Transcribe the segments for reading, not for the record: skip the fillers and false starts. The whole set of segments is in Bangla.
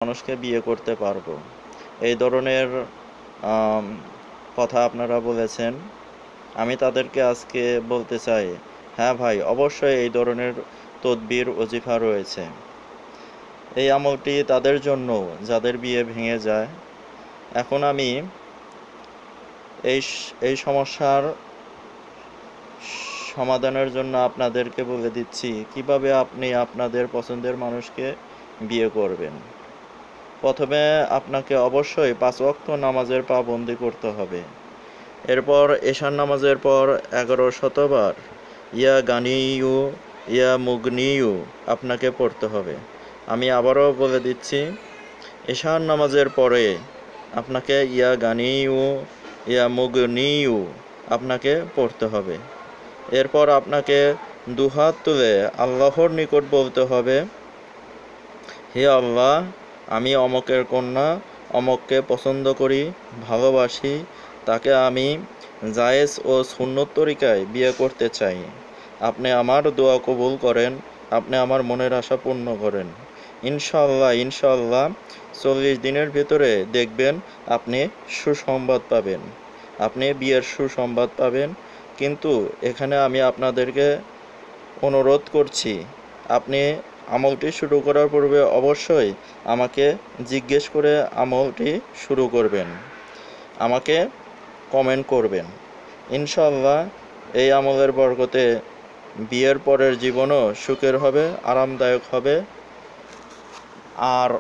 মানুষকে বিয়ে করতে পারবো, এই ধরনের কথা আপনারা বলেছেন। আমি তাদেরকে আজকে বলতে চাই, হ্যাঁ ভাই, অবশ্যই এই ধরনের তদবির ওজিফা রয়েছে। এই আমলটি তাদের জন্য যাদের বিয়ে ভেঙে যায়। এখন আমি এই সমস্যার সমাধানের জন্য আপনাদেরকে বলে দিচ্ছি কিভাবে আপনি আপনাদের পছন্দের মানুষকে বিয়ে করবেন। প্রথমে আপনাকে অবশ্যই 5 ওয়াক্ত নামাজের পাবন্দি করতে হবে। এরপর এশার নামাজের পর 11 শতবার ইয়া গানিয়ু ইয়া মুগনিয়ু আপনাকে পড়তে হবে। আমি আবারও বলে দিচ্ছি, এশার নামাজের পরে আপনাকে ইয়া গানিয়ু ইয়া মুগনিয়ু আপনাকে পড়তে হবে। এরপর আপনাকে দুহাত তুলে আল্লাহর নিকট বলতে হবে, হে আল্লাহ, আমি অমকের কন্যা অমককে পছন্দ করি, ভালোবাসি, তাকে আমি জায়েজ ও সুন্নত তরিকায় বিয়ে করতে চাই। আপনি আমার দোয়া কবুল করেন, আপনি আমার মনের আশা পূর্ণ করেন। ইনশাআল্লাহ 40 দিনের ভিতরে দেখবেন আপনি সুসংবাদ পাবেন, আপনি বিয়ের সুসংবাদ পাবেন। কিন্তু এখানে আমি আপনাদেরকে অনুরোধ করছি, আপনি আমলটি শুরু করার পূর্বে অবশ্যই আমাকে জিজ্ঞেস করে আমলটি শুরু করবেন, আমাকে কমেন্ট করবেন। ইনশাআল্লাহ এই আমলের বরকতে বিয়ের পরের জীবনও সুখের হবে, আরামদায়ক হবে। আর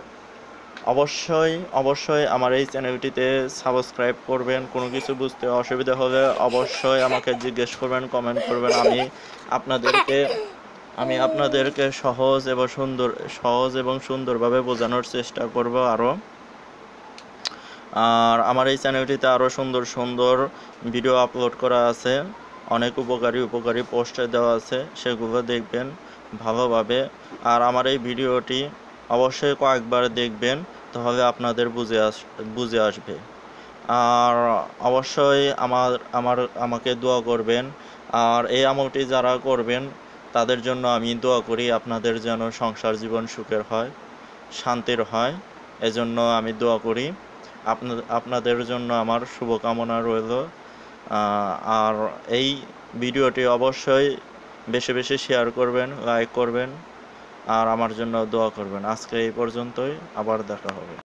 অবশ্যই আমার এই চ্যানেলটিতে সাবস্ক্রাইব করবেন। কোনো কিছু বুঝতে অসুবিধা হলে অবশ্যই আমাকে জিজ্ঞেস করবেন, কমেন্ট করবেন। আমি আপনাদেরকে সহজ এবং সুন্দরভাবে বোঝানোর চেষ্টা করব আরও। আর আমার এই চ্যানেলটিতে আরও সুন্দর ভিডিও আপলোড করা আছে, অনেক উপকারী পোস্টে দেওয়া আছে, সেগুলো দেখবেন ভালোভাবে। আর আমার এই ভিডিওটি অবশ্যই কয়েকবার দেখবেন, তাহলে আপনাদের বুঝে আসবে। আর অবশ্যই আমাকে দোয়া করবেন। আর এই আমলটি যারা করবেন তাদের জন্য আমি দোয়া করি আপনাদের যেন সংসার জীবন সুখের হয়, শান্তির হয়, এজন্য আমি দোয়া করি। আপনাদের জন্য আমার শুভকামনা রইল। আর এই ভিডিওটি অবশ্যই বেশি শেয়ার করবেন, লাইক করবেন, আর আমার জন্য দোয়া করবেন। আজকে এই পর্যন্তই, আবার দেখা হবে।